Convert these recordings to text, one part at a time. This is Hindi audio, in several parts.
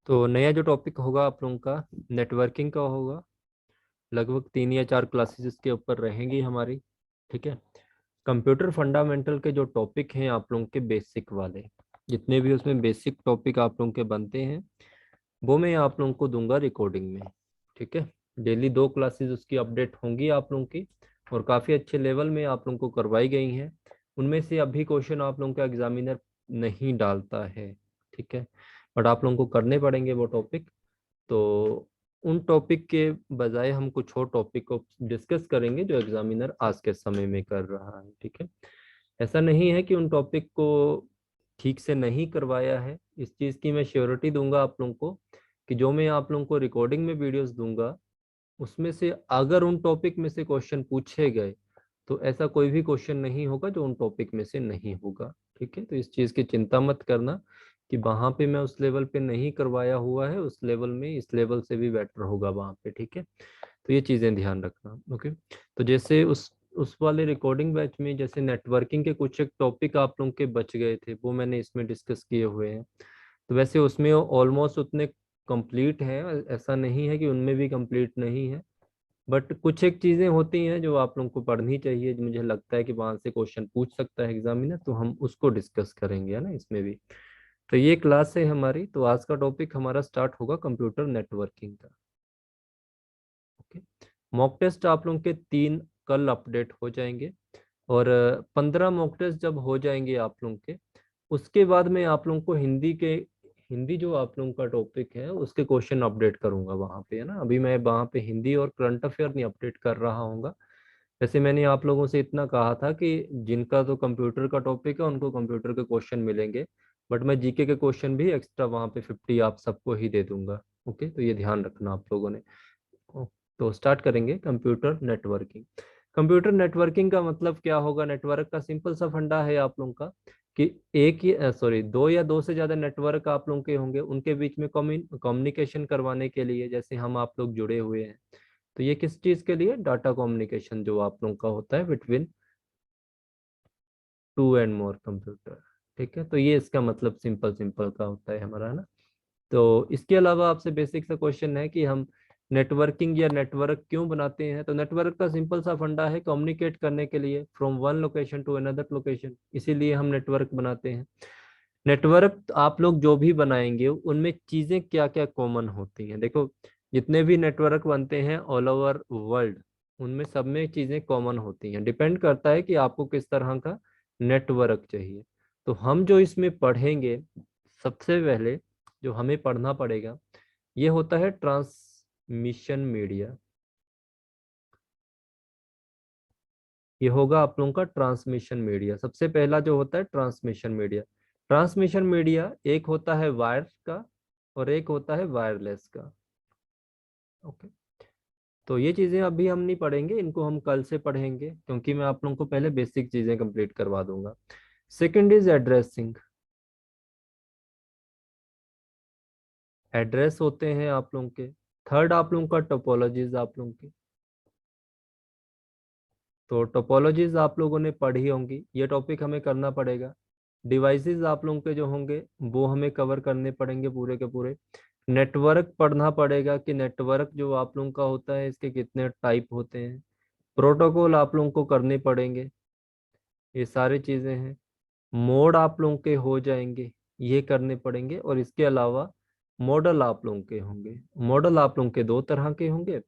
तो नया जो टॉपिक होगा आप लोगों का नेटवर्किंग का होगा। लगभग 3 या 4 क्लासेस इसके ऊपर रहेंगी हमारी। ठीक है। कंप्यूटर फंडामेंटल के जो टॉपिक हैं आप लोगों के बेसिक वाले, जितने भी उसमें बेसिक टॉपिक आप लोगों के बनते हैं वो मैं आप लोगों को दूंगा रिकॉर्डिंग में। ठीक है। डेली 2 क्लासेस उसकी अपडेट होंगी आप लोगों की, और काफ़ी अच्छे लेवल में आप लोगों को करवाई गई हैं। उनमें से अभी क्वेश्चन आप लोगों का एग्जामिनर नहीं डालता है। ठीक है। बट आप लोगों को करने पड़ेंगे वो टॉपिक। तो उन टॉपिक के बजाय हम कुछ और टॉपिक को डिस्कस करेंगे जो एग्जामिनर आज के समय में कर रहा है। ठीक है। ऐसा नहीं है कि उन टॉपिक को ठीक से नहीं करवाया है, इस चीज़ की मैं श्योरिटी दूंगा आप लोगों को कि जो मैं आप लोगों को रिकॉर्डिंग में वीडियोस दूंगा उसमें से अगर उन टॉपिक में से क्वेश्चन पूछे गए तो ऐसा कोई भी क्वेश्चन नहीं होगा जो उन टॉपिक में से नहीं होगा। ठीक है। तो इस चीज़ की चिंता मत करना कि वहां पे मैं उस लेवल पे नहीं करवाया हुआ है, उस लेवल में इस लेवल से भी बेटर होगा वहां पे। ठीक है। तो ये चीज़ें ध्यान रखना। ओके। तो जैसे उस वाले रिकॉर्डिंग बैच में जैसे नेटवर्किंग के कुछ एक टॉपिक आप लोगों के बच गए थे वो मैंने इसमें डिस्कस किए हुए हैं। तो वैसे उसमें ऑलमोस्ट उतने कंप्लीट हैं, ऐसा नहीं है कि उनमें भी कंप्लीट नहीं है। बट कुछ एक चीजें होती हैं जो आप लोगों को पढ़नी चाहिए, जो मुझे लगता है कि वहां से क्वेश्चन पूछ सकता है एग्जामिनर, तो हम उसको डिस्कस करेंगे, है ना, इसमें भी। तो ये क्लास है हमारी। तो आज का टॉपिक हमारा स्टार्ट होगा कंप्यूटर नेटवर्किंग का। ओके। मॉक टेस्ट आप लोगों के 3 कल अपडेट हो जाएंगे, और 15 मॉक टेस्ट जब हो जाएंगे आप लोगों के, उसके बाद मैं आप लोगों को हिंदी जो आप लोगों का टॉपिक है उसके क्वेश्चन अपडेट करूंगा वहां पे, है ना। अभी मैं वहां पे हिंदी और करंट अफेयर नहीं अपडेट कर रहा हूँ। वैसे मैंने आप लोगों से इतना कहा था कि जिनका तो कंप्यूटर का टॉपिक है उनको कंप्यूटर के क्वेश्चन मिलेंगे, बट मैं जीके के क्वेश्चन भी एक्स्ट्रा वहां पे 50 आप सबको ही दे दूंगा। ओके। तो ये ध्यान रखना आप लोगों ने। ओ, तो स्टार्ट करेंगे कंप्यूटर नेटवर्किंग। कंप्यूटर नेटवर्किंग का मतलब क्या होगा? नेटवर्क का सिंपल सा फंडा है आप लोगों का कि एक ही सॉरी 2 या 2 से ज्यादा नेटवर्क आप लोगों के होंगे, उनके बीच में कम्युनिकेशन करवाने के लिए, जैसे हम आप लोग जुड़े हुए हैं। तो ये किस चीज के लिए? डाटा कम्युनिकेशन जो आप लोगों का होता है बिटवीन 2 and more कंप्यूटर। ठीक है। तो ये इसका मतलब सिंपल सिंपल का होता है हमारा, है ना। तो इसके अलावा आपसे बेसिक सा क्वेश्चन है कि हम नेटवर्किंग या नेटवर्क क्यों बनाते हैं? तो नेटवर्क का सिंपल सा फंडा है कम्युनिकेट करने के लिए from one location to another location, इसीलिए हम नेटवर्क बनाते हैं। नेटवर्क आप लोग जो भी बनाएंगे उनमें चीजें क्या क्या कॉमन होती हैं? देखो, जितने भी नेटवर्क बनते हैं ऑल ओवर वर्ल्ड, उनमें सब में चीजें कॉमन होती हैं। डिपेंड करता है कि आपको किस तरह का नेटवर्क चाहिए। तो हम जो इसमें पढ़ेंगे, सबसे पहले जो हमें पढ़ना पड़ेगा ये होता है ट्रांसमिशन मीडिया। ये होगा आप लोगों का ट्रांसमिशन मीडिया। सबसे पहला जो होता है ट्रांसमिशन मीडिया। ट्रांसमिशन मीडिया एक होता है वायर का और एक होता है वायरलेस का। ओके। तो ये चीजें अभी हम नहीं पढ़ेंगे, इनको हम कल से पढ़ेंगे क्योंकि मैं आप लोगों को पहले बेसिक चीजें कंप्लीट करवा दूंगा। Second is addressing. एड्रेस होते हैं आप लोगों के। थर्ड आप लोगों का टोपोलॉजीज आप लोगों की। तो टोपोलॉजीज आप लोगों ने पढ़ी होंगी, ये टॉपिक हमें करना पड़ेगा। डिवाइसेस आप लोगों के जो होंगे वो हमें कवर करने पड़ेंगे पूरे के पूरे। नेटवर्क पढ़ना पड़ेगा कि नेटवर्क जो आप लोगों का होता है इसके कितने टाइप होते हैं। प्रोटोकॉल आप लोगों को करने पड़ेंगे, ये सारी चीजें हैं। मोड आप लोगों के हो जाएंगे, ये करने पड़ेंगे। और इसके अलावा मॉडल आप लोगों के होंगे। मॉडल आप लोगों के 2 तरह के होंगे,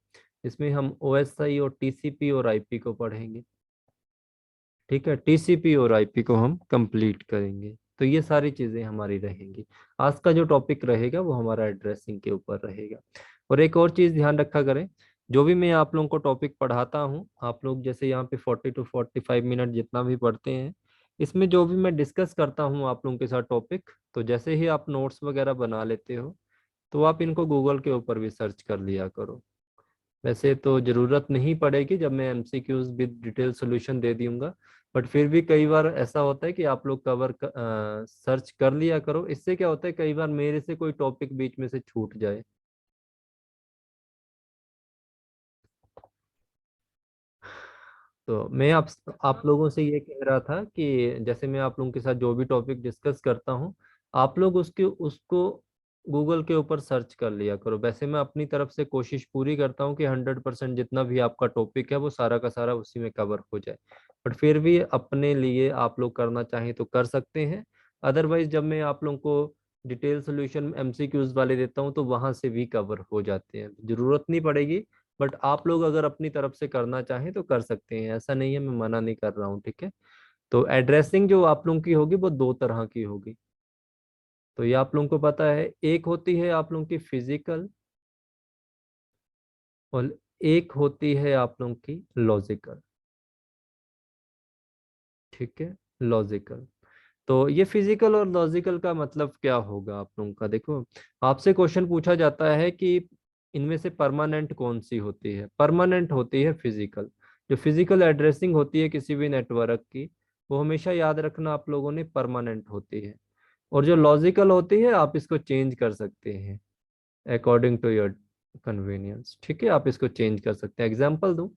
इसमें हम ओएसआई और टीसीपी और आईपी को पढ़ेंगे। ठीक है। टीसीपी और आईपी को हम कंप्लीट करेंगे। तो ये सारी चीजें हमारी रहेंगी। आज का जो टॉपिक रहेगा वो हमारा एड्रेसिंग के ऊपर रहेगा। और एक और चीज ध्यान रखा करें, जो भी मैं आप लोगों को टॉपिक पढ़ाता हूँ, आप लोग जैसे यहाँ पे 40 to 45 मिनट जितना भी पढ़ते हैं, इसमें जो भी मैं डिस्कस करता हूँ आप लोगों के साथ टॉपिक, तो जैसे ही आप नोट्स वगैरह बना लेते हो तो आप इनको गूगल के ऊपर भी सर्च कर लिया करो। वैसे तो जरूरत नहीं पड़ेगी जब मैं एमसीक्यूज विद डिटेल सॉल्यूशन दे दूंगा, बट फिर भी कई बार ऐसा होता है कि आप लोग सर्च कर लिया करो। इससे क्या होता है, कई बार मेरे से कोई टॉपिक बीच में से छूट जाए। तो मैं आप लोगों से ये कह रहा था कि जैसे मैं आप लोगों के साथ जो भी टॉपिक डिस्कस करता हूँ, आप लोग उसके उसको गूगल के ऊपर सर्च कर लिया करो। वैसे मैं अपनी तरफ से कोशिश पूरी करता हूँ कि 100% जितना भी आपका टॉपिक है वो सारा का सारा उसी में कवर हो जाए, बट फिर भी अपने लिए आप लोग करना चाहें तो कर सकते हैं। अदरवाइज जब मैं आप लोगों को डिटेल सोल्यूशन एमसीक्यूज वाले देता हूँ तो वहां से भी कवर हो जाते हैं, जरूरत नहीं पड़ेगी। बट आप लोग अगर अपनी तरफ से करना चाहें तो कर सकते हैं, ऐसा नहीं है, मैं मना नहीं कर रहा हूँ, ठीक है। तो एड्रेसिंग जो आप लोगों की होगी वो दो तरह की होगी। तो ये आप लोगों को पता है, एक होती है आप लोगों की फिजिकल और एक होती है आप लोगों की लॉजिकल, ठीक है, लॉजिकल। तो ये फिजिकल और लॉजिकल का मतलब क्या होगा आप लोगों का, देखो आपसे क्वेश्चन पूछा जाता है कि इनमें से परमानेंट कौन सी होती है। परमानेंट होती है फिजिकल। जो फिजिकल एड्रेसिंग होती है किसी भी नेटवर्क की, वो हमेशा याद रखना आप लोगों ने परमानेंट होती है। और जो लॉजिकल होती है आप इसको चेंज कर सकते हैं अकॉर्डिंग टू योर कन्वीनियंस, ठीक है, आप इसको चेंज कर सकते हैं। एग्जांपल दूं,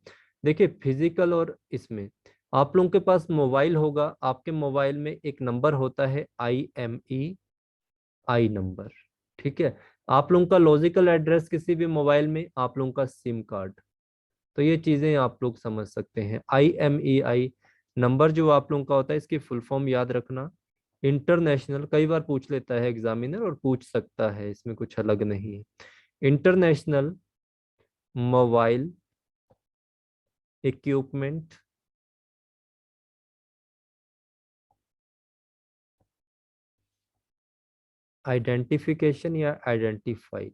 देखिए फिजिकल और इसमें आप लोगों के पास मोबाइल होगा, आपके मोबाइल में एक नंबर होता है IMEI नंबर, ठीक है। आप लोगों का लॉजिकल एड्रेस किसी भी मोबाइल में आप लोगों का सिम कार्ड। तो ये चीजें आप लोग समझ सकते हैं। IMEI नंबर जो आप लोगों का होता है, इसकी फुल फॉर्म याद रखना। इंटरनेशनल, कई बार पूछ लेता है एग्जामिनर और पूछ सकता है, इसमें कुछ अलग नहीं है। इंटरनेशनल मोबाइल इक्विपमेंट आइडेंटिफिकेशन या आइडेंटिफाई,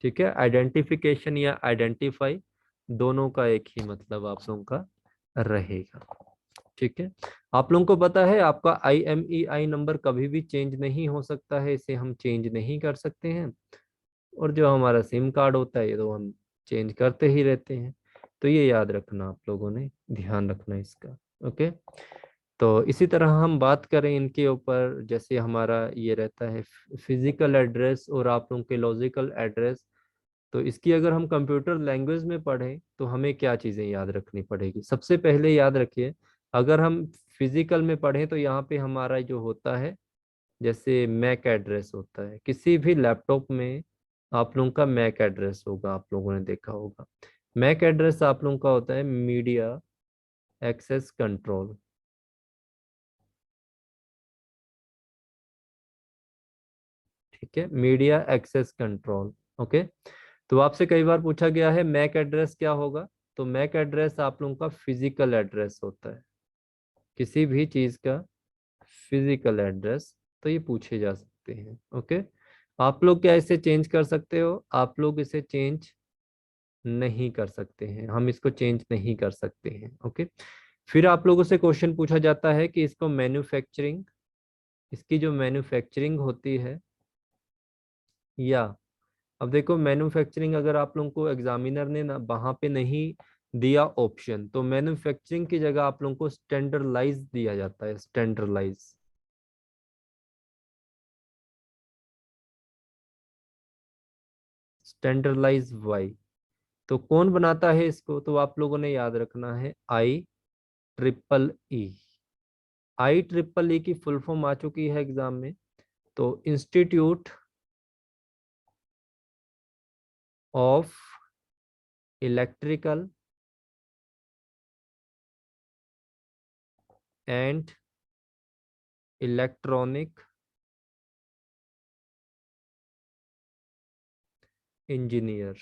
ठीक है, आइडेंटिफिकेशन या आइडेंटिफाई, दोनों का एक ही मतलब आप लोगों का रहेगा, ठीक है। आप लोगों को पता है आपका IMEI नंबर कभी भी चेंज नहीं हो सकता है, इसे हम चेंज नहीं कर सकते हैं। और जो हमारा सिम कार्ड होता है ये तो हम चेंज करते ही रहते हैं। तो ये याद रखना, आप लोगों ने ध्यान रखना इसका, ओके। तो इसी तरह हम बात करें इनके ऊपर, जैसे हमारा ये रहता है फिजिकल एड्रेस और आप लोगों के लॉजिकल एड्रेस। तो इसकी अगर हम कंप्यूटर लैंग्वेज में पढ़ें तो हमें क्या चीज़ें याद रखनी पड़ेगी। सबसे पहले याद रखिए, अगर हम फिजिकल में पढ़ें तो यहाँ पे हमारा जो होता है, जैसे मैक एड्रेस होता है किसी भी लैपटॉप में, आप लोगों का मैक एड्रेस होगा, आप लोगों ने देखा होगा। मैक एड्रेस आप लोगों का होता है मीडिया एक्सेस कंट्रोल, ठीक है, मीडिया एक्सेस कंट्रोल, ओके। तो आपसे कई बार पूछा गया है मैक एड्रेस क्या होगा। तो मैक एड्रेस आप लोगों का फिजिकल एड्रेस होता है, किसी भी चीज का फिजिकल एड्रेस। तो ये पूछे जा सकते हैं, ओके। आप लोग क्या इसे चेंज कर सकते हो, आप लोग इसे चेंज नहीं कर सकते हैं, हम इसको चेंज नहीं कर सकते हैं, ओके। फिर आप लोगों से क्वेश्चन पूछा जाता है कि इसको मैन्युफैक्चरिंग, इसकी जो मैन्युफैक्चरिंग होती है, या अब देखो मैन्युफैक्चरिंग अगर आप लोगों को एग्जामिनर ने ना वहां पे नहीं दिया ऑप्शन, तो मैन्युफैक्चरिंग की जगह आप लोगों को स्टैंडर्डलाइज दिया जाता है, स्टैंडर्डलाइज, स्टैंडर्डलाइज वाई। तो कौन बनाता है इसको, तो आप लोगों ने याद रखना है IEEE। IEEE की फुल फॉर्म आ चुकी है एग्जाम में। तो institute of electrical and electronic engineer.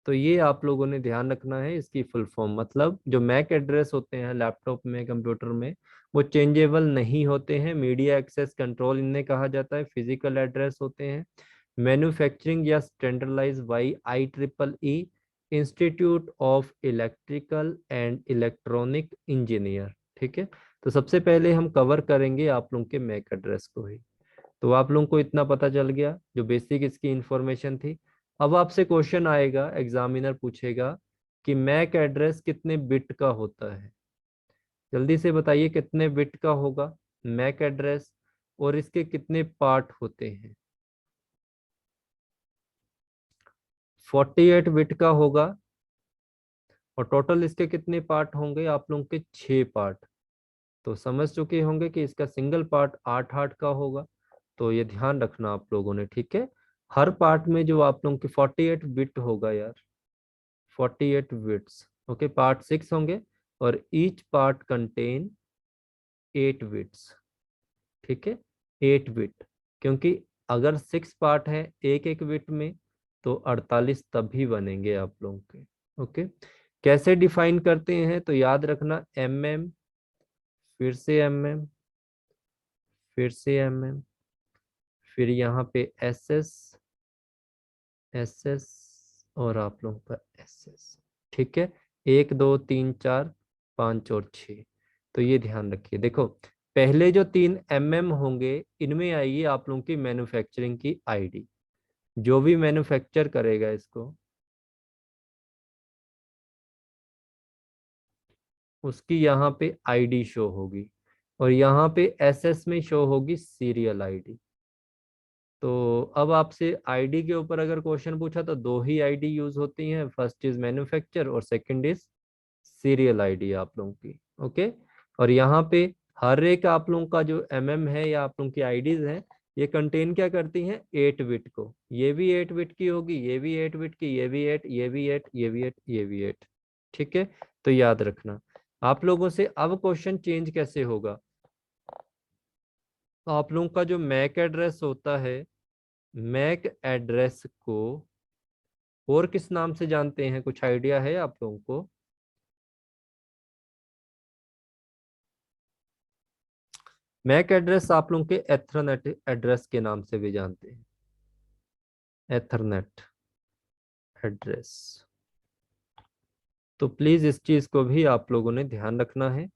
तो ये आप लोगों ने ध्यान रखना है, इसकी फुल फॉर्म मतलब जो मैक एड्रेस होते हैं लैपटॉप में कंप्यूटर में, वो चेंजेबल नहीं होते हैं। मीडिया एक्सेस कंट्रोल इन्हें कहा जाता है, फिजिकल एड्रेस होते हैं। मैन्युफैक्चरिंग या standardize by IEEE, institute of electrical and electronic engineer, ठीक है। तो सबसे पहले हम कवर करेंगे आप लोगों के मैक एड्रेस को ही। तो आप लोगों को इतना पता चल गया जो बेसिक इसकी इंफॉर्मेशन थी। अब आपसे क्वेश्चन आएगा, एग्जामिनर पूछेगा कि मैक एड्रेस कितने बिट का होता है। जल्दी से बताइए कितने बिट का होगा मैक एड्रेस, और इसके कितने पार्ट होते हैं। 48 बिट का होगा, और टोटल इसके कितने पार्ट होंगे आप लोगों के 6 पार्ट। तो समझ चुके होंगे कि इसका सिंगल पार्ट 8 का होगा। तो ये ध्यान रखना आप लोगों ने, ठीक है। हर पार्ट में जो आप लोगों की 48 बिट होगा यार, 48 बिट्स। ओके, पार्ट 6 होंगे और ईच पार्ट कंटेन 8 बिट्स, ठीक है। 8 बिट, क्योंकि अगर 6 पार्ट है एक एक बिट में तो 48 तभी बनेंगे आप लोगों के। ओके, कैसे डिफाइन करते हैं तो याद रखना, mm, फिर से mm, फिर से mm, फिर यहाँ पे ss, ss और आप लोगों का ss, ठीक है। 1 2 3 4 5 और 6। तो ये ध्यान रखिए। देखो, पहले जो 3 होंगे इनमें आएगी आप लोगों की मैन्युफैक्चरिंग की आईडी। जो भी मैन्युफैक्चर करेगा इसको, उसकी यहाँ पे आईडी शो होगी और यहाँ पे एसएस में शो होगी सीरियल आईडी। तो अब आपसे आईडी के ऊपर अगर क्वेश्चन पूछा तो दो ही आईडी यूज होती हैं, फर्स्ट इज मैन्युफैक्चर और सेकंड इज सीरियल आईडी आप लोगों की। ओके, और यहाँ पे हर एक आप लोगों का जो है या आप लोगों की आईडीज हैं, ये कंटेन क्या करती हैं, 8 बिट को। ये भी 8 बिट की होगी, ये भी 8 बिट की, ये भी 8, ये भी 8, ये भी 8, ये भी 8, ठीक है। तो याद रखना आप लोगों से। अब क्वेश्चन चेंज कैसे होगा, आप लोगों का जो मैक एड्रेस होता है, मैक एड्रेस को और किस नाम से जानते हैं, कुछ आइडिया है आप लोगों को? मैक एड्रेस आप लोगों के एथरनेट एड्रेस के नाम से भी जानते हैं, एथरनेट एड्रेस। तो प्लीज इस चीज को भी आप लोगों ने ध्यान रखना है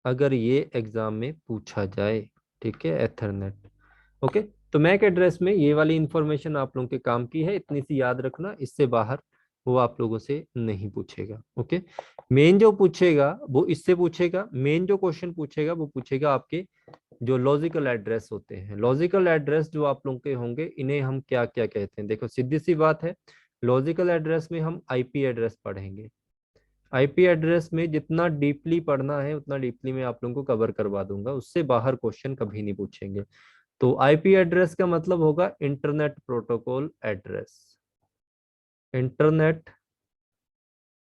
अगर ये एग्जाम में पूछा जाए, ठीक है, एथरनेट। ओके, तो मैक एड्रेस में ये वाली इंफॉर्मेशन आप लोगों के काम की है, इतनी सी याद रखना, इससे बाहर वो आप लोगों से नहीं पूछेगा। ओके, मेन जो पूछेगा वो इससे पूछेगा, मेन जो क्वेश्चन पूछेगा वो पूछेगा आपके जो लॉजिकल एड्रेस होते हैं। लॉजिकल एड्रेस जो आप लोगों के होंगे इन्हें हम क्या क्या कहते हैं, देखो सीधी सी बात है, लॉजिकल एड्रेस में हम आईपी एड्रेस पढ़ेंगे। आईपी एड्रेस में जितना डीपली पढ़ना है उतना डीपली मैं आप लोगों को कवर करवा दूंगा, उससे बाहर क्वेश्चन कभी नहीं पूछेंगे। तो आईपी एड्रेस का मतलब होगा internet protocol address, internet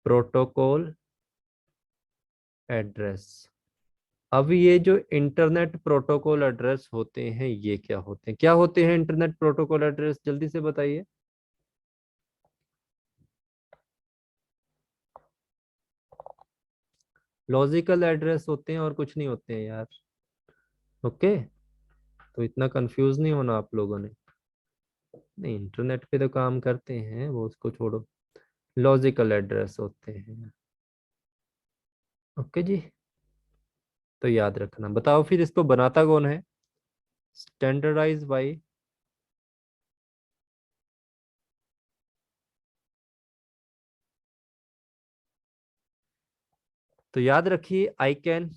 protocol address. अब ये जो इंटरनेट प्रोटोकॉल एड्रेस होते हैं ये क्या होते हैं, क्या होते हैं इंटरनेट प्रोटोकॉल एड्रेस, जल्दी से बताइए। लॉजिकल एड्रेस होते हैं और कुछ नहीं होते हैं यार। ओके, तो इतना कंफ्यूज नहीं होना आप लोगों ने। नहीं, इंटरनेट पे तो काम करते हैं, वो उसको छोड़ो, लॉजिकल एड्रेस होते हैं। ओके जी, तो याद रखना। बताओ फिर इसको बनाता कौन है, स्टैंडर्डाइज बाय, तो याद रखिए ICANN,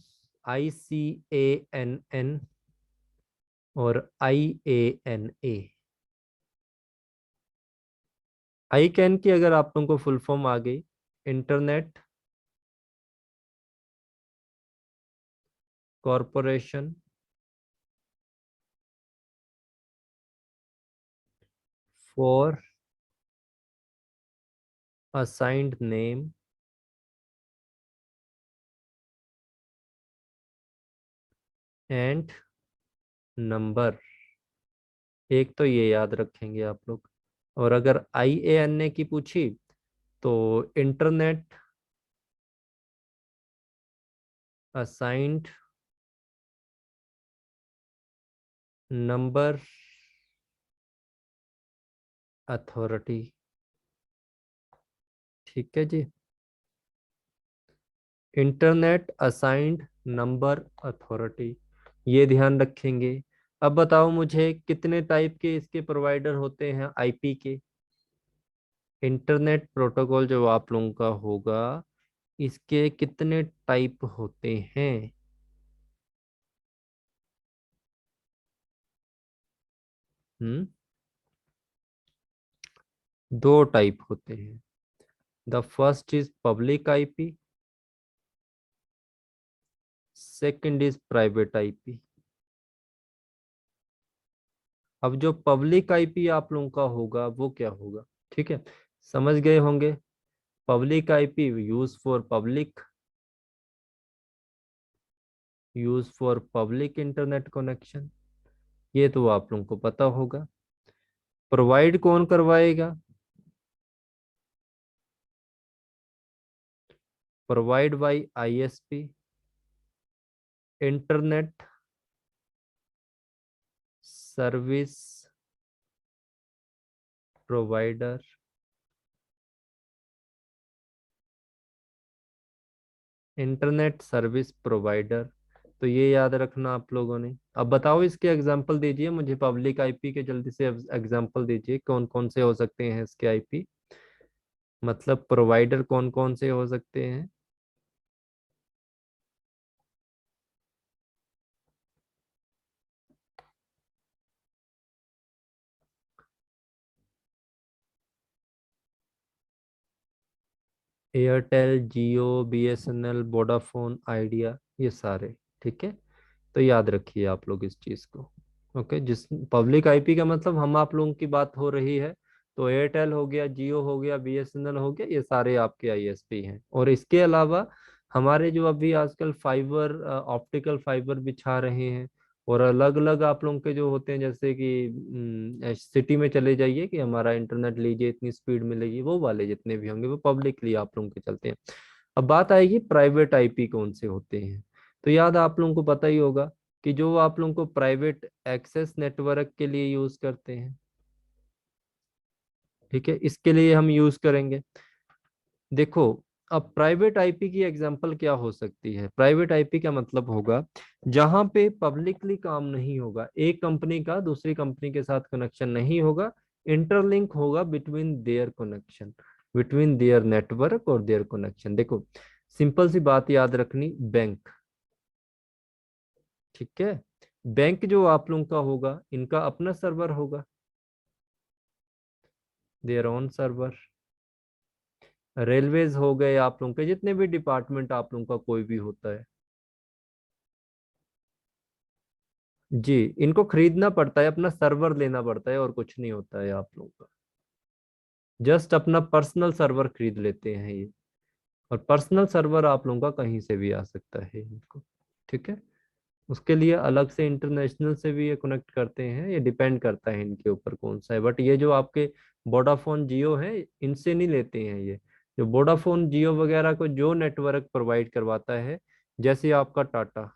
ICANN और IANA। ICANN की अगर आप लोगों को फुल फॉर्म आ गई, internet corporation for assigned name and number, एक तो ये याद रखेंगे आप लोग। और अगर IANA की पूछी तो इंटरनेट असाइंड नंबर अथॉरिटी, ठीक है जी, इंटरनेट असाइंड नंबर अथॉरिटी, ये ध्यान रखेंगे। अब बताओ मुझे कितने टाइप के इसके प्रोवाइडर होते हैं आईपी के, इंटरनेट प्रोटोकॉल जो आप लोगों का होगा इसके कितने टाइप होते हैं? हम्म, दो टाइप होते हैं। The first is public IP, second is private IP. अब जो पब्लिक आईपी आप लोगों का होगा वो क्या होगा, ठीक है, समझ गए होंगे। Public IP use for public internet connection, ये तो आप लोगों को पता होगा। प्रोवाइड कौन करवाएगा? Provide by ISP, internet service provider. Internet service provider, तो ये याद रखना आप लोगों ने। अब बताओ इसके एग्जांपल दीजिए मुझे, पब्लिक आईपी के जल्दी से एग्जांपल दीजिए, कौन कौन से हो सकते हैं इसके आईपी, मतलब प्रोवाइडर कौन कौन से हो सकते हैं। एयरटेल, जियो, बीएसएनएल, वोडाफोन, आइडिया, ये सारे, ठीक है। तो याद रखिए आप लोग इस चीज को। ओके, जिस पब्लिक आईपी का मतलब हम आप लोगों की बात हो रही है, तो एयरटेल हो गया, जियो हो गया, बीएसएनएल हो गया, ये सारे आपके आईएसपी हैं। और इसके अलावा हमारे जो अभी आजकल फाइबर, ऑप्टिकल फाइबर बिछा रहे हैं, और अलग अलग आप लोगों के जो होते हैं, जैसे कि सिटी में चले जाइए कि हमारा इंटरनेट लीजिए इतनी स्पीड मिलेगी, वो वाले जितने भी होंगे वो पब्लिकली आप लोगों के चलते हैं। अब बात आएगी प्राइवेट आईपी कौन से होते हैं। तो याद आप लोगों को पता ही होगा कि जो आप लोगों को प्राइवेट एक्सेस नेटवर्क के लिए यूज करते हैं, ठीक है, इसके लिए हम यूज करेंगे। देखो, अब प्राइवेट आईपी की एग्जांपल क्या हो सकती है? प्राइवेट आईपी का मतलब होगा जहां पे पब्लिकली काम नहीं होगा, एक कंपनी का दूसरी कंपनी के साथ कनेक्शन नहीं होगा, इंटरलिंक होगा बिटवीन देयर नेटवर्क और देयर कनेक्शन। देखो, सिंपल सी बात याद रखनी, बैंक, ठीक है, बैंक जो आप लोगों का होगा इनका अपना सर्वर होगा, देयर ओन सर्वर। रेलवेज हो गए, आप लोगों के जितने भी डिपार्टमेंट आप लोगों का कोई भी होता है, जी, इनको खरीदना पड़ता है, अपना सर्वर लेना पड़ता है, और कुछ नहीं होता है आप लोगों का। जस्ट अपना पर्सनल सर्वर खरीद लेते हैं ये। और पर्सनल सर्वर आप लोगों का कहीं से भी आ सकता है इनको, ठीक है। उसके लिए अलग से इंटरनेशनल से भी ये कनेक्ट करते हैं, ये डिपेंड करता है इनके ऊपर कौन सा है। बट ये जो आपके वोडाफोन जियो है, इनसे नहीं लेते हैं ये। जो वोडाफोन जियो वगैरह को जो नेटवर्क प्रोवाइड करवाता है, जैसे आपका टाटा,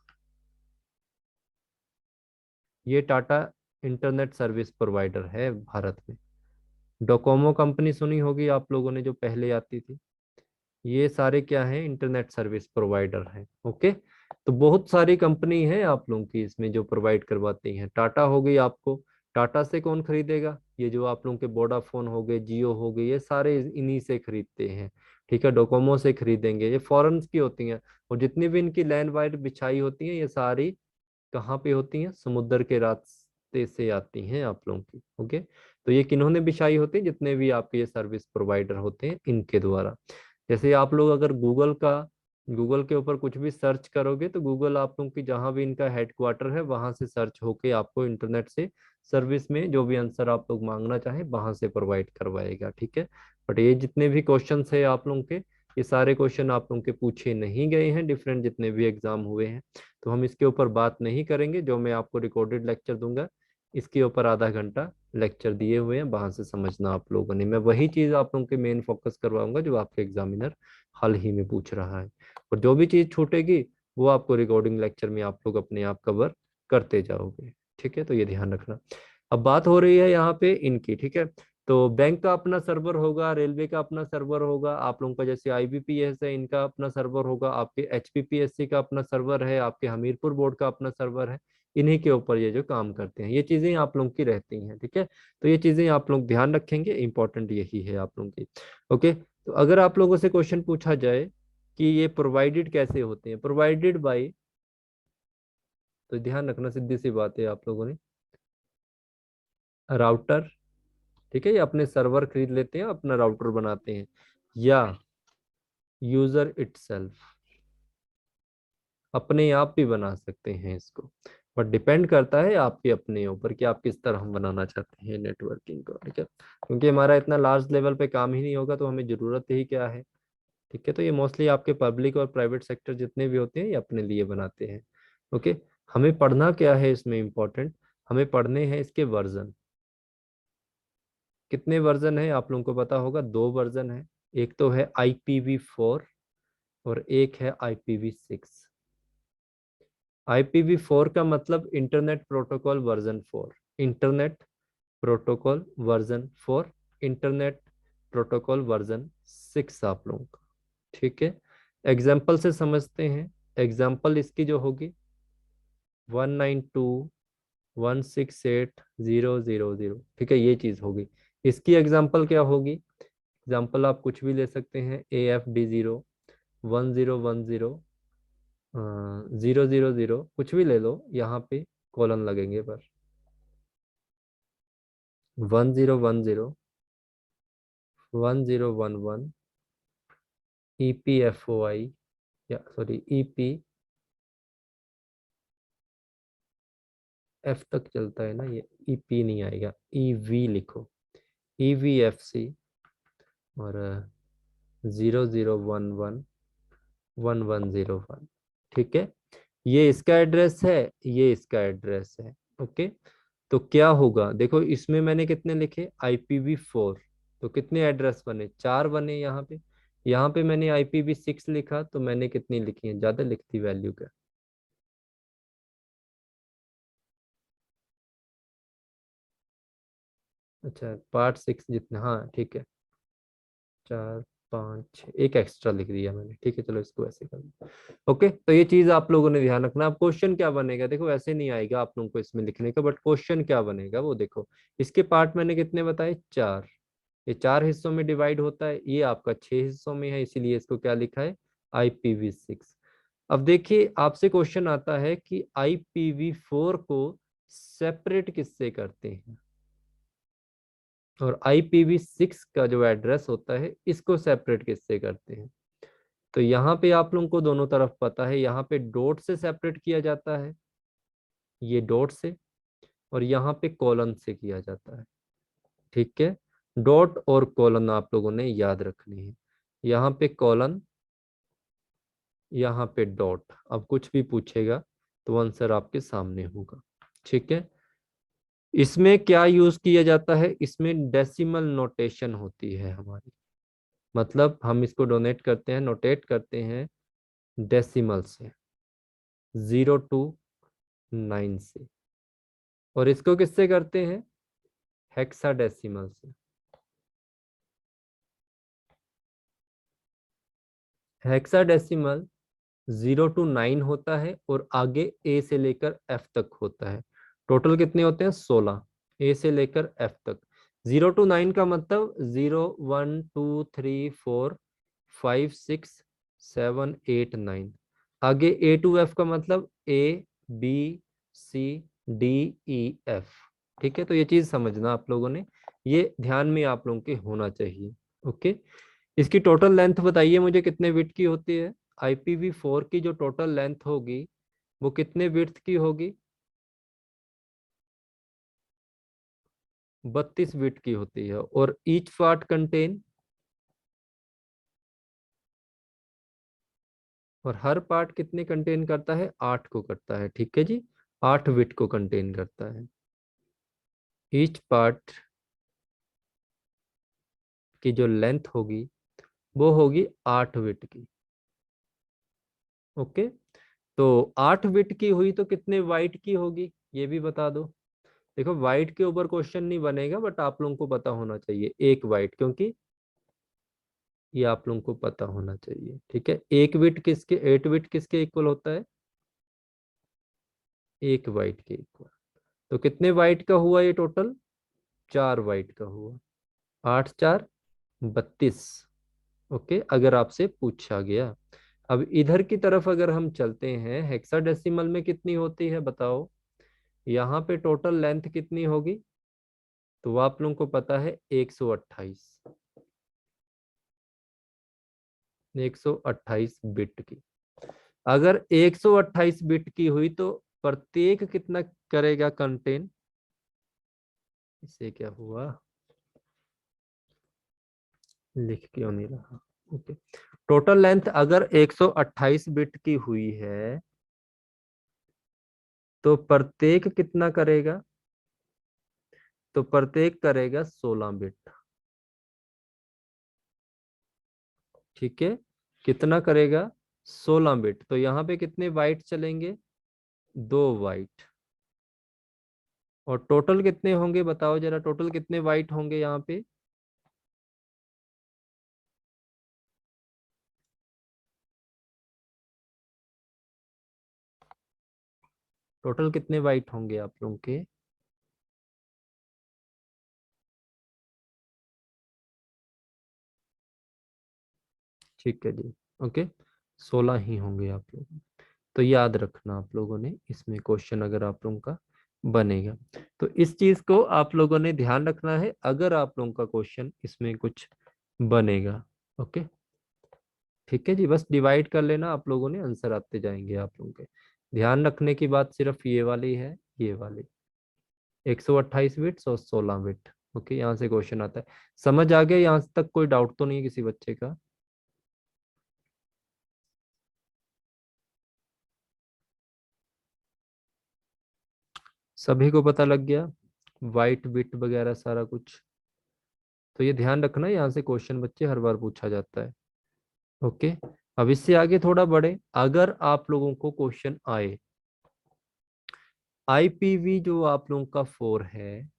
ये टाटा इंटरनेट सर्विस प्रोवाइडर है भारत में। डोकोमो कंपनी सुनी होगी आप लोगों ने, जो पहले आती थी, ये सारे क्या हैं? इंटरनेट सर्विस प्रोवाइडर हैं। ओके, तो बहुत सारी कंपनी है आप लोगों की इसमें जो प्रोवाइड करवाती हैं। टाटा हो गई आपको, टाटा से कौन खरीदेगा? ये जो आप लोगों के वोडाफोन हो गए, जियो हो गए, ये सारे इन्हीं से खरीदते हैं, ठीक है। डोकोमो से खरीदेंगे, ये फॉरेन की होती हैं। और जितनी भी इनकी लैंड वायर बिछाई होती हैं, ये सारी कहाँ पे होती हैं? समुद्र के रास्ते से आती हैं आप लोगों की। ओके, तो ये किन्होंने बिछाई होती है? जितने भी आपके ये सर्विस प्रोवाइडर होते हैं इनके द्वारा। जैसे आप लोग अगर गूगल के ऊपर कुछ भी सर्च करोगे, तो गूगल आप लोगों की जहाँ भी इनका हेडक्वार्टर है वहां से सर्च होके आपको इंटरनेट से सर्विस में जो भी आंसर आप लोग मांगना चाहें वहां से प्रोवाइड करवाएगा, ठीक है। बट ये जितने भी क्वेश्चंस है आप लोगों के, ये सारे क्वेश्चन आप लोगों के पूछे नहीं गए हैं, डिफरेंट जितने भी एग्जाम हुए हैं। तो हम इसके ऊपर बात नहीं करेंगे। जो मैं आपको रिकॉर्डेड लेक्चर दूंगा, इसके ऊपर आधा घंटा लेक्चर दिए हुए हैं, वहां से समझना आप लोगों ने। मैं वही चीज आप लोगों के मेन फोकस करवाऊंगा जो आपके एग्जामिनर हाल ही में पूछ रहा है। और जो भी चीज छूटेगी वो आपको रिकॉर्डिंग लेक्चर में आप लोग अपने आप कवर करते जाओगे, ठीक है। तो ये ध्यान रखना। अब बात हो रही है यहाँ पे इनकी, ठीक है। तो बैंक का अपना सर्वर होगा, रेलवे का अपना सर्वर होगा, आप लोगों का जैसे आईबीपीएस है इनका अपना सर्वर होगा, आपके एचपीपीएससी का अपना सर्वर है, आपके हमीरपुर बोर्ड का अपना सर्वर है। इन्हीं के ऊपर ये जो काम करते हैं, ये चीजें आप लोगों की रहती हैं, ठीक है। तो ये चीजें आप लोग ध्यान रखेंगे, इंपॉर्टेंट यही है आप लोगों की। ओके, तो अगर आप लोगों से क्वेश्चन पूछा जाए कि ये प्रोवाइडेड कैसे होते हैं, प्रोवाइडेड बाय, तो ध्यान रखना, सीधी सी बात है आप लोगों ने, राउटर, ठीक है, ये अपने सर्वर खरीद लेते हैं, अपना राउटर बनाते हैं, या यूजर इटसेल्फ, अपने आप भी बना सकते हैं इसको, बट डिपेंड करता है आपके अपने ऊपर कि आप किस तरह बनाना चाहते हैं नेटवर्किंग को, ठीक है। क्योंकि हमारा इतना लार्ज लेवल पे काम ही नहीं होगा तो हमें जरूरत ही क्या है, ठीक है। तो ये मोस्टली आपके पब्लिक और प्राइवेट सेक्टर जितने भी होते हैं ये अपने लिए बनाते हैं। ओके, हमें पढ़ना क्या है इसमें इम्पोर्टेंट, हमें पढ़ने हैं इसके वर्जन। कितने वर्जन है आप लोगों को पता होगा, दो वर्जन है। एक तो है IPv4 और एक है IPv6। IPv4 का मतलब internet protocol version 4, internet protocol version 4, internet protocol version 6 आप लोगों का, ठीक है। एग्जाम्पल से समझते हैं। एग्जाम्पल इसकी जो होगी 192.168.0.0.0, ठीक है, ये चीज होगी। इसकी एग्जाम्पल क्या होगी, एग्जाम्पल आप कुछ भी ले सकते हैं, AFD0 1010 000, कुछ भी ले लो, यहाँ पे कॉलन लगेंगे पर 1010 1011 EPFOI, या सॉरी EPF तक चलता है ना ये, EP नहीं आएगा, EV लिखो, EVFC और 00111101, ठीक है। ये इसका एड्रेस है, ये इसका एड्रेस है। ओके, तो क्या होगा देखो, इसमें मैंने कितने लिखे, IPv4, तो कितने एड्रेस बने, 4 बने यहाँ पे मैंने IPv6 लिखा तो मैंने कितनी लिखी है, ज्यादा लिखती वैल्यू क्या। अच्छा, पार्ट 6 जितने, हाँ ठीक है, 4 5 6, एक एक्स्ट्रा लिख दिया मैंने, ठीक है, चलो इसको ऐसे कर लो। ओके, तो ये चीज आप लोगों ने ध्यान रखना। अब क्वेश्चन क्या बनेगा, देखो ऐसे नहीं आएगा आप लोगों को इसमें लिखने का, बट क्वेश्चन क्या बनेगा वो देखो। इसके पार्ट मैंने कितने बताए, 4। ये 4 हिस्सों में डिवाइड होता है, ये आपका 6 हिस्सों में है, इसीलिए इसको क्या लिखा है, IPv6। अब देखिए आपसे क्वेश्चन आता है कि IPv4 को सेपरेट किससे करते हैं, और IPv6 का जो एड्रेस होता है इसको सेपरेट किससे करते हैं। तो यहाँ पे आप लोगों को दोनों तरफ पता है, यहाँ पे डॉट से सेपरेट किया जाता है, ये डॉट से, और यहाँ पे कॉलन से किया जाता है, ठीक है। डॉट और कॉलन आप लोगों ने याद रखनी है, यहाँ पे कॉलन, यहाँ पे डॉट। अब कुछ भी पूछेगा तो आंसर आपके सामने होगा, ठीक है। इसमें क्या यूज किया जाता है, इसमें डेसिमल नोटेशन होती है हमारी, मतलब हम इसको डोनेट करते हैं, नोटेट करते हैं डेसिमल से, 0 to 9 से, और इसको किससे करते हैं, हेक्साडेसिमल से। हेक्साडेसिमल 0 to 9 होता है और आगे ए से लेकर एफ तक होता है। टोटल कितने होते हैं, 16, ए से लेकर एफ तक। 0 to 9 का मतलब 0 1 2 3 4 5 6 7 8 9। आगे A to F का मतलब ABCDEF, ठीक है। तो ये चीज समझना आप लोगों ने, ये ध्यान में आप लोगों के होना चाहिए। ओके, इसकी टोटल लेंथ बताइए मुझे कितने बिट की होती है। IPv4 की जो टोटल लेंथ होगी वो कितने बिट की होगी, 32 बिट की होती है। और ईच पार्ट कंटेन, और हर पार्ट कितने कंटेन करता है, 8 को करता है, ठीक है जी, 8 बिट को कंटेन करता है। ईच पार्ट की जो लेंथ होगी वो होगी 8 बिट की। ओके, तो 8 बिट की हुई तो कितने वाइट की होगी ये भी बता दो। देखो वाइट के ऊपर क्वेश्चन नहीं बनेगा, बट आप लोगों को पता होना चाहिए, एक वाइट, क्योंकि ये आप लोगों को पता होना चाहिए, ठीक है। एक बिट किसके, 8 बिट किसके इक्वल होता है, एक वाइट के इक्वल। तो कितने वाइट का हुआ ये टोटल, 4 वाइट का हुआ, 8 4 32। ओके, अगर आपसे पूछा गया। अब इधर की तरफ अगर हम चलते हैं, हेक्साडेसिमल में कितनी होती है बताओ, यहाँ पे टोटल लेंथ कितनी होगी, तो वो आप लोगों को पता है 128, 128 बिट की। अगर 128 बिट की हुई तो प्रत्येक कितना करेगा कंटेन, इसे क्या हुआ, लिख क्यों नहीं रहा। ओके, टोटल लेंथ अगर 128 बिट की हुई है तो प्रत्येक कितना करेगा, तो प्रत्येक करेगा 16 बिट। ठीक है, कितना करेगा, 16 बिट। तो यहाँ पे कितने बाइट चलेंगे, 2 बाइट। और टोटल कितने होंगे बताओ जरा, टोटल कितने बाइट होंगे यहाँ पे, टोटल कितने बाइट होंगे आप लोगों के, ठीक है जी। ओके, 16 ही होंगे आप लोग। तो याद रखना आप लोगों ने, इसमें क्वेश्चन अगर आप लोगों का बनेगा तो इस चीज को आप लोगों ने ध्यान रखना है, अगर आप लोगों का क्वेश्चन इसमें कुछ बनेगा। ओके, ठीक है जी, बस डिवाइड कर लेना आप लोगों ने, आंसर आते जाएंगे आप लोगों के। ध्यान रखने की बात सिर्फ ये वाली है, ये वाली 128 बिट्स और 16 बिट। ओके, यहाँ से क्वेश्चन आता है। समझ आ गया, यहाँ तक कोई डाउट तो नहीं है किसी बच्चे का। सभी को पता लग गया, वाइट बिट वगैरह सारा कुछ। तो ये ध्यान रखना, यहाँ से क्वेश्चन बच्चे हर बार पूछा जाता है। ओके, अब इससे आगे थोड़ा बढ़े, अगर आप लोगों को क्वेश्चन आए, आईपीवी जो आप लोगों का 4 है,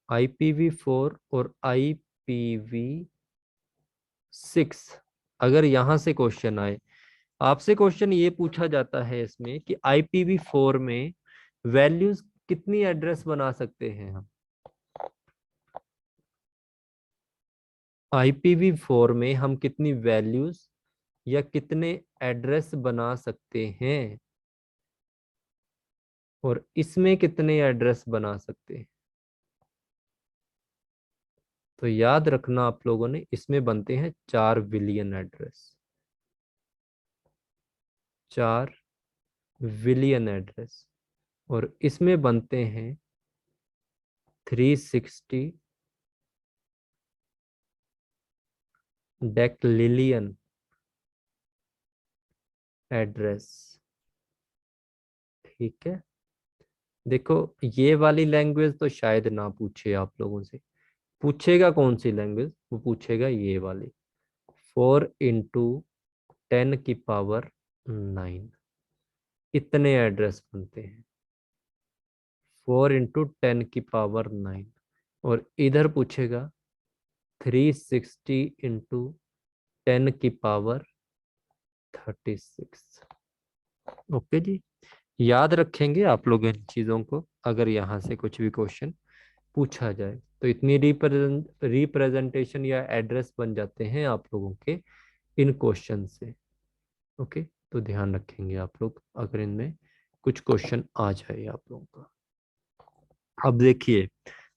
IPv4 और IPv6, अगर यहां से क्वेश्चन आए, आपसे क्वेश्चन ये पूछा जाता है इसमें कि IPv4 में वैल्यूज कितनी एड्रेस बना सकते हैं हम, IPv4 में हम कितनी वैल्यूज या कितने एड्रेस बना सकते हैं, और इसमें कितने एड्रेस बना सकते हैं। तो याद रखना आप लोगों ने, इसमें बनते हैं 4 बिलियन एड्रेस, 4 बिलियन एड्रेस। और इसमें बनते हैं 360 डेक्लिलियन एड्रेस। ठीक है, देखो ये वाली लैंग्वेज तो शायद ना पूछे आप लोगों से, पूछेगा कौन सी लैंग्वेज, वो पूछेगा ये वाली, 4 × 10⁹ इतने एड्रेस बनते हैं, 4 × 10⁹। और इधर पूछेगा 360 × 10⁻36। ओके जी, याद रखेंगे आप लोग इन चीजों को, अगर यहाँ से कुछ भी क्वेश्चन पूछा जाए तो इतनी रिप्रेजेंटेशन या एड्रेस बन जाते हैं आप लोगों के इन क्वेश्चन से। ओके, तो ध्यान रखेंगे आप लोग, अगर इनमें कुछ क्वेश्चन आ जाए आप लोगों का। अब देखिए,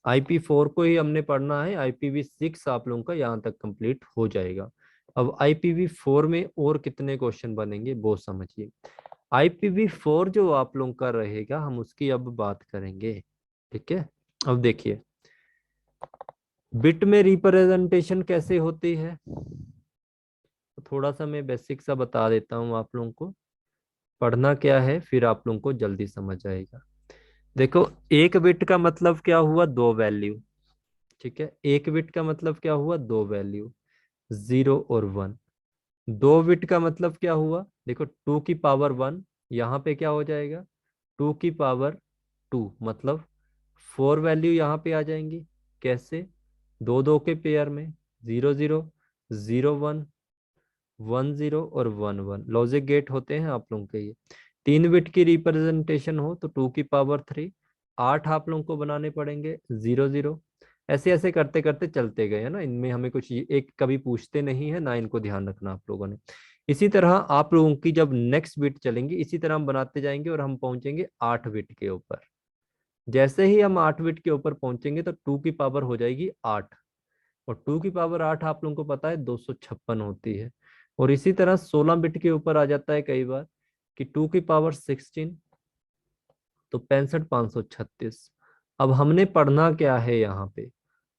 IP4 को ही हमने पढ़ना है, IPv6 आप लोगों का यहाँ तक कंप्लीट हो जाएगा। अब IPv4 में और कितने क्वेश्चन बनेंगे वो समझिए। IPv4 जो आप लोगों का रहेगा, हम उसकी अब बात करेंगे। ठीक है, अब देखिए बिट में रिप्रेजेंटेशन कैसे होती है, तो थोड़ा सा मैं बेसिक सा बता देता हूँ आप लोगों को, पढ़ना क्या है फिर आप लोगों को जल्दी समझ आएगा। देखो, एक बिट का मतलब क्या हुआ, 2 वैल्यू। ठीक है, एक बिट का मतलब क्या हुआ, 2 वैल्यू, 0 और 1। 2 बिट का मतलब क्या हुआ, देखो 2 की पावर 1, यहाँ पे क्या हो जाएगा, 2 की पावर 2, मतलब 4 वैल्यू यहाँ पे आ जाएंगी। कैसे, 2 2 के पेयर में, 0 0 0 1, 1 0 और 1 1 लॉजिक गेट होते हैं आप लोगों के ये। 3 बिट की रिप्रेजेंटेशन हो तो 2 की पावर 3, 8 आप लोगों को बनाने पड़ेंगे, 0 0। ऐसे ऐसे करते करते चलते गए, है ना, इनमें हमें कुछ एक कभी पूछते नहीं है ना, इनको ध्यान रखना आप लोगों ने। इसी तरह आप लोगों की जब नेक्स्ट बिट चलेंगी, इसी तरह हम बनाते जाएंगे और हम पहुंचेंगे 8 बिट के ऊपर। जैसे ही हम 8 बिट के ऊपर पहुंचेंगे तो 2 की पावर हो जाएगी 8, और 2 की पावर 8 आप लोगों को पता है 256 होती है। और इसी तरह 16 बिट के ऊपर आ जाता है कई बार कि 2 की पावर 16, तो 65,536। अब हमने पढ़ना क्या है यहाँ पे,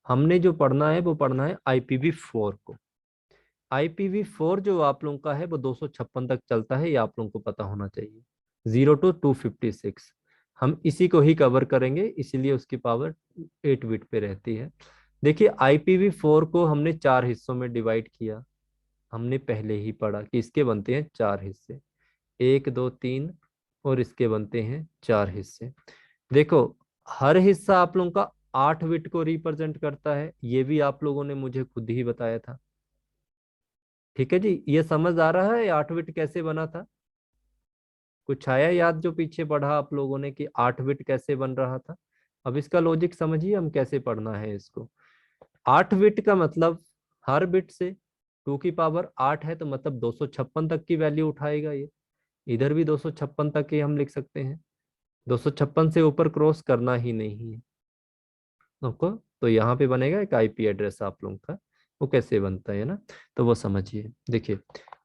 हमने जो पढ़ना है वो पढ़ना है IPv4 को। IPv4 जो आप लोगों का है वो 256 तक चलता है, ये आप लोगों को पता होना चाहिए, 0 to 256। हम इसी को ही कवर करेंगे, इसीलिए उसकी पावर 8 बिट पे रहती है। देखिए IPv4 को हमने 4 हिस्सों में डिवाइड किया, हमने पहले ही पढ़ा कि इसके बनते हैं 4 हिस्से, 1 2 3, और इसके बनते हैं 4 हिस्से। देखो हर हिस्सा आप लोगों का 8 बिट को रिप्रेजेंट करता है, ये भी आप लोगों ने मुझे खुद ही बताया था। ठीक है जी, ये समझ आ रहा है 8 बिट कैसे बना था? कुछ आया याद जो पीछे पढ़ा आप लोगों ने कि 8 बिट कैसे बन रहा था? अब इसका लॉजिक समझिए हम कैसे पढ़ना है इसको। 8 बिट का मतलब हर बिट से 2 की पावर 8 है, तो मतलब 256 तक की वैल्यू उठाएगा ये। इधर भी 256 तक ही हम लिख सकते हैं, 256 से ऊपर क्रॉस करना ही नहीं है आपको। तो यहाँ पे बनेगा एक IP एड्रेस आप लोगों का, वो कैसे बनता है ना, तो वो समझिए। देखिए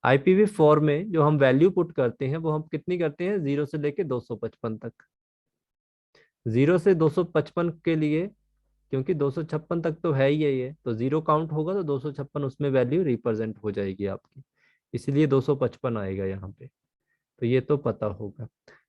IPv4 में जो हम वैल्यू पुट करते हैं वो हम कितनी करते हैं, 0 से लेके 255 तक। 0 से 255 के लिए, क्योंकि 256 तक तो है ही है ये, तो 0 काउंट होगा तो 256 उसमें वैल्यू रिप्रेजेंट हो जाएगी आपकी, इसलिए 255 आएगा यहाँ पे। तो ये तो पता होगा।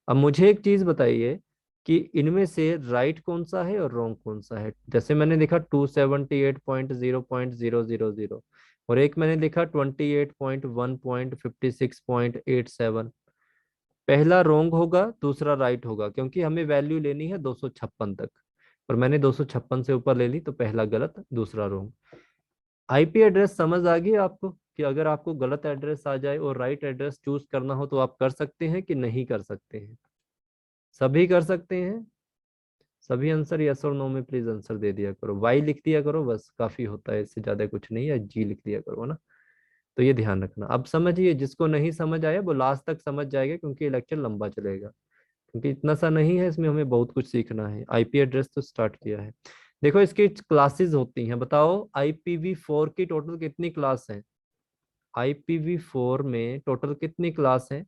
अब मुझे एक चीज बताइए कि इनमें से राइट कौन सा है और रॉन्ग कौन सा है। जैसे मैंने लिखा 278.0.000, और एक मैंने लिखा 28.1.56.87। पहला रॉन्ग होगा, दूसरा राइट होगा, क्योंकि हमें वैल्यू लेनी है 256 तक, और मैंने 256 से ऊपर ले ली, तो पहला गलत दूसरा रॉन्ग। IP एड्रेस समझ आ गई आपको कि अगर आपको गलत एड्रेस आ जाए और राइट एड्रेस चूज करना हो तो आप कर सकते हैं कि नहीं कर सकते हैं? सभी कर सकते हैं। सभी आंसर यस और नो में प्लीज आंसर दे दिया करो, वाई लिख दिया करो, बस काफी होता है, इससे ज्यादा कुछ नहीं है, जी लिख दिया करो ना। तो ये ध्यान रखना। अब समझिए, जिसको नहीं समझ आया वो लास्ट तक समझ जाएगा, क्योंकि ये लेक्चर लंबा चलेगा, क्योंकि इतना सा नहीं है, इसमें हमें बहुत कुछ सीखना है। IP एड्रेस तो स्टार्ट किया है। देखो इसकी क्लासेस होती हैं, बताओ IPv4 की टोटल कितनी क्लास है? IPv4 में टोटल कितनी क्लास है?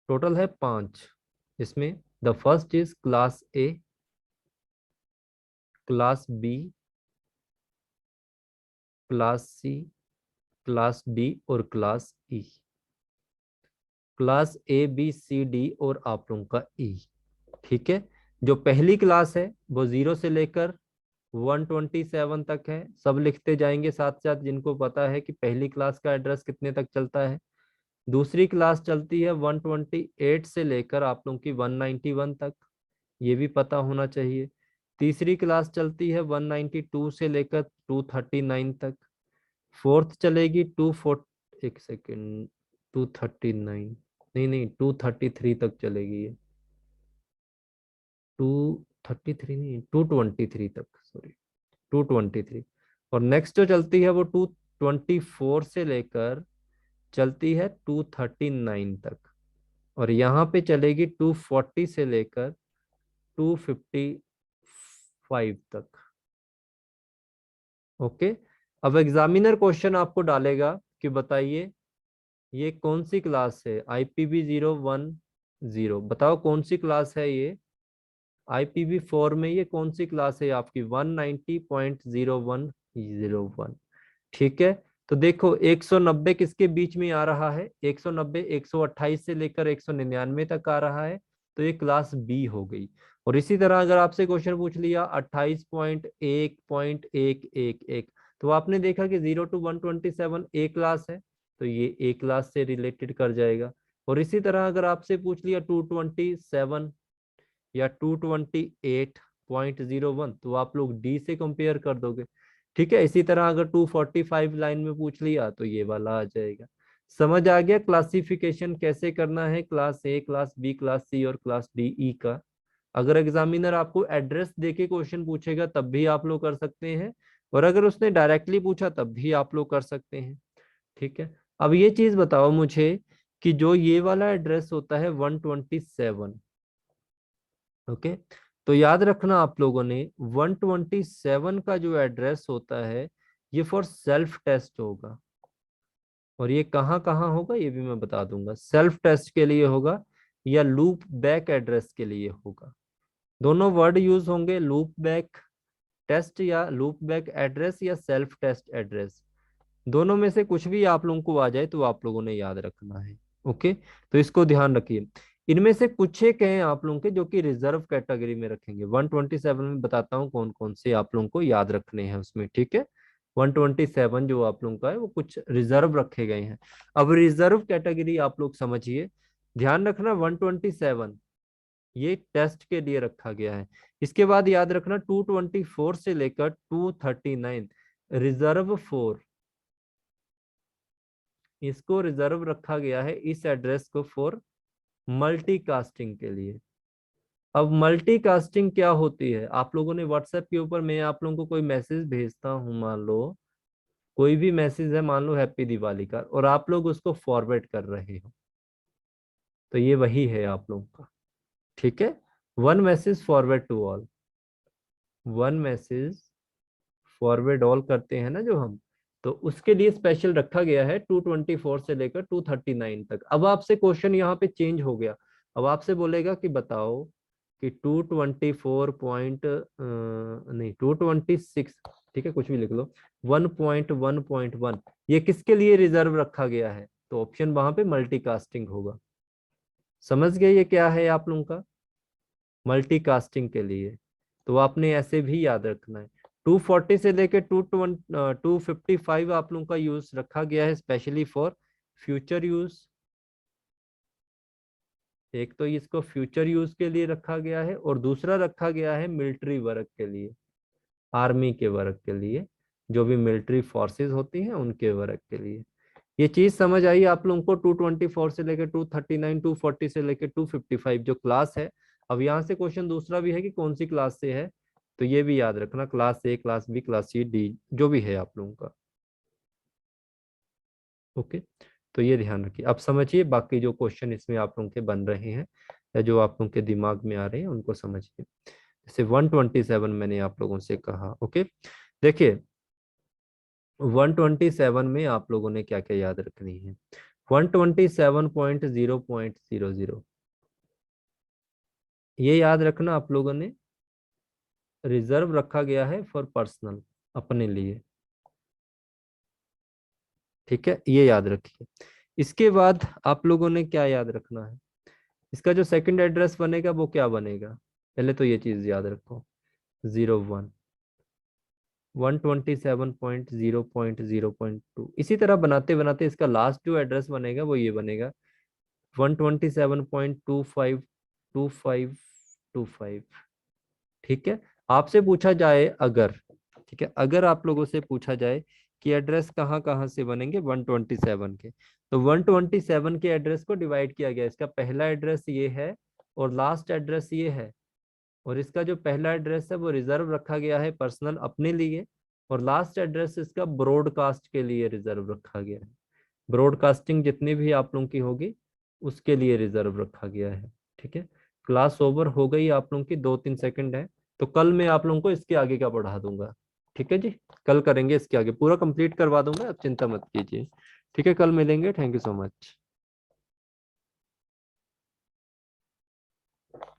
टोटल है 5। इसमें the first is class A, class B, class C, class D और class E। Class A B C D और आप लोगों का E। ठीक है, जो पहली क्लास है वो 0 से लेकर 127 तक है। सब लिखते जाएंगे साथ साथ, जिनको पता है कि पहली क्लास का एड्रेस कितने तक चलता है। दूसरी क्लास चलती है 128 से लेकर आप लोगों की 191 तक, ये भी पता होना चाहिए। तीसरी क्लास चलती है 192 से लेकर 239 तक। फोर्थ चलेगी 24, एक सेकेंड, 239, नहीं नहीं 233 तक चलेगी ये, 233 नहीं, 223 तक, सॉरी, 223। और नेक्स्ट जो चलती है वो 224 से लेकर चलती है 239 तक, और यहाँ पे चलेगी 240 से लेकर 255 तक। ओके। अब एग्जामिनर क्वेश्चन आपको डालेगा कि बताइए ये कौन सी क्लास है, IPv010, बताओ कौन सी क्लास है ये IPv4 में, ये कौन सी क्लास है आपकी 190.0101। ठीक है, तो देखो 190 किसके बीच में आ रहा है, 190 128 से लेकर 199 तक आ रहा है, तो ये क्लास B हो गई। और इसी तरह अगर आपसे क्वेश्चन पूछ लिया 28.1.111, तो आपने देखा कि 0 to 127 A क्लास है, तो ये A क्लास से रिलेटेड कर जाएगा। और इसी तरह अगर आपसे पूछ लिया 227 या 228.01, तो आप लोग D से कंपेयर कर दोगे। ठीक है, इसी तरह अगर 245 लाइन में पूछ लिया तो ये वाला आ जाएगा। समझ आ गया क्लासिफिकेशन कैसे करना है class A, class B, class C और क्लास D E का। अगर एग्जामिनर आपको एड्रेस देके क्वेश्चन पूछेगा तब भी आप लोग कर सकते हैं, और अगर उसने डायरेक्टली पूछा तब भी आप लोग कर सकते हैं। ठीक है, अब ये चीज बताओ मुझे कि जो ये वाला एड्रेस होता है 127, ओके, तो याद रखना आप लोगों ने 127 का जो एड्रेस होता है ये फॉर सेल्फ टेस्ट होगा। और ये कहाँ कहाँ होगा ये भी मैं बता दूंगा। सेल्फ टेस्ट के लिए होगा या लूप बैक एड्रेस के लिए होगा। दोनों वर्ड यूज होंगे, लूप बैक टेस्ट या लूप बैक एड्रेस या सेल्फ टेस्ट एड्रेस। दोनों में से कुछ भी आप लोगों को आ जाए तो आप लोगों ने याद रखना है। ओके, तो इसको ध्यान रखिए। इनमें से कुछ एक हैं आप लोगों के जो कि रिजर्व कैटेगरी में रखेंगे। 127 में बताता हूँ कौन कौन से आप लोगों को याद रखने हैं उसमें, ठीक है। 127 जो आप लोगों का है वो कुछ रिजर्व रखे गए हैं। अब रिजर्व कैटेगरी आप लोग समझिए, ध्यान रखना। 127 ये टेस्ट के लिए रखा गया है। इसके बाद याद रखना 224 से लेकर 239 रिजर्व 4, इसको रिजर्व रखा गया है इस एड्रेस को फॉर मल्टीकास्टिंग के लिए। अब मल्टीकास्टिंग क्या होती है, आप लोगों ने व्हाट्सएप के ऊपर, मैं आप लोगों को कोई मैसेज भेजता हूं, मान लो कोई भी मैसेज है, मान लो हैप्पी दिवाली का, और आप लोग उसको फॉरवर्ड कर रहे हो, तो ये वही है आप लोगों का, ठीक है। One message forward to all, one message forward all करते हैं ना जो हम, तो उसके लिए स्पेशल रखा गया है 224 से लेकर 239 तक। अब आपसे क्वेश्चन यहाँ पे चेंज हो गया। अब आपसे बोलेगा कि बताओ कि 224 पॉइंट नहीं 226, ठीक है कुछ भी लिख लो, 1.1.1 ये किसके लिए रिजर्व रखा गया है, तो ऑप्शन वहां पे मल्टीकास्टिंग होगा। समझ गए ये क्या है आप लोगों का, मल्टीकास्टिंग के लिए। तो आपने ऐसे भी याद रखना है। 240 से लेकर 255 आप लोगों का यूज रखा गया है स्पेशली फॉर फ्यूचर यूज। एक तो इसको फ्यूचर यूज के लिए रखा गया है और दूसरा रखा गया है मिलिट्री वर्क के लिए, आर्मी के वर्क के लिए, जो भी मिलिट्री फोर्सेस होती हैं उनके वर्क के लिए। ये चीज समझ आई आप लोगों को। 224 से लेकर 239, 240 से लेकर 255 जो क्लास है। अब यहाँ से क्वेश्चन दूसरा भी है कि कौन सी क्लास से है, तो ये भी याद रखना, class A, class B, class C, D, जो भी है आप लोगों का। ओके, तो ये ध्यान रखिए। अब समझिए बाकी जो क्वेश्चन इसमें आप लोगों के बन रहे हैं या जो आप लोगों के दिमाग में आ रहे हैं उनको समझिए। जैसे 127 मैंने आप लोगों से कहा, ओके। देखिए 127 में आप लोगों ने क्या क्या याद रखनी है। 127.0.00 ये याद रखना आप लोगों ने, रिजर्व रखा गया है फॉर पर्सनल, अपने लिए, ठीक है, ये याद रखिए। इसके बाद आप लोगों ने क्या याद रखना है, इसका जो सेकंड एड्रेस बनेगा वो क्या बनेगा, पहले तो ये चीज याद रखो, 01 127.0.0.2। इसी तरह बनाते बनाते इसका लास्ट जो एड्रेस बनेगा वो ये बनेगा 127.252525। ठीक है, आपसे पूछा जाए अगर, ठीक है, अगर आप लोगों से पूछा जाए कि एड्रेस कहाँ कहाँ से बनेंगे 127 के, तो 127 के एड्रेस को डिवाइड किया गया। इसका पहला एड्रेस ये है और लास्ट एड्रेस ये है, और इसका जो पहला एड्रेस है वो रिजर्व रखा गया है पर्सनल अपने लिए, और लास्ट एड्रेस इसका ब्रॉडकास्ट के लिए रिजर्व रखा गया है। ब्रॉडकास्टिंग जितनी भी आप लोगों की होगी उसके लिए रिजर्व रखा गया है। ठीक है, क्लास ओवर हो गई आप लोगों की, 2-3 सेकंड है, तो कल मैं आप लोगों को इसके आगे का पढ़ा दूंगा। ठीक है जी, कल करेंगे इसके आगे, पूरा कंप्लीट करवा दूंगा, आप चिंता मत कीजिए। ठीक है, कल मिलेंगे, थैंक यू सो मच।